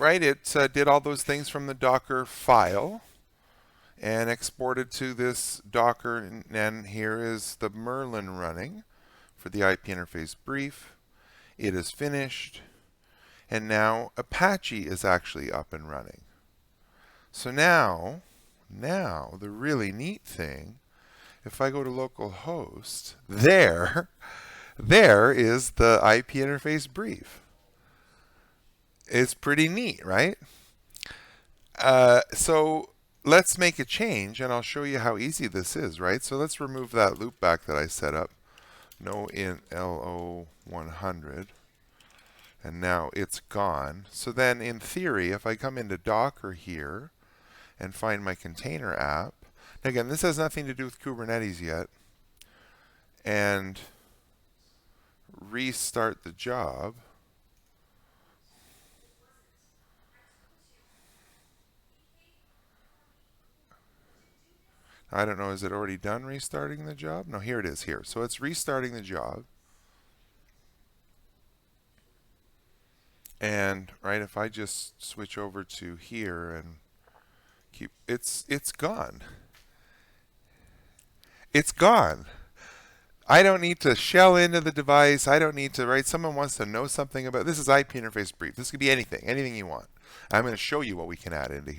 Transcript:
right? It did all those things from the Docker file and exported to this Docker, and here is the Merlin running for the IP interface brief. It is finished, and now Apache is actually up and running. So now the really neat thing, if I go to localhost, there is the IP interface brief. It's pretty neat, right? So let's make a change, and I'll show you how easy this is, right? So let's remove that loopback that I set up. No int LO100. And now it's gone. So then in theory, if I come into Docker here and find my container app, again, this has nothing to do with Kubernetes yet, and restart the job, I don't know, is it already done restarting the job? No, here it is here. So it's restarting the job. And right, if I just switch over to here and keep, it's gone. It's gone. I don't need to shell into the device. I don't need to, right? Someone wants to know something about, this is IP interface brief. This could be anything you want. I'm going to show you what we can add into here.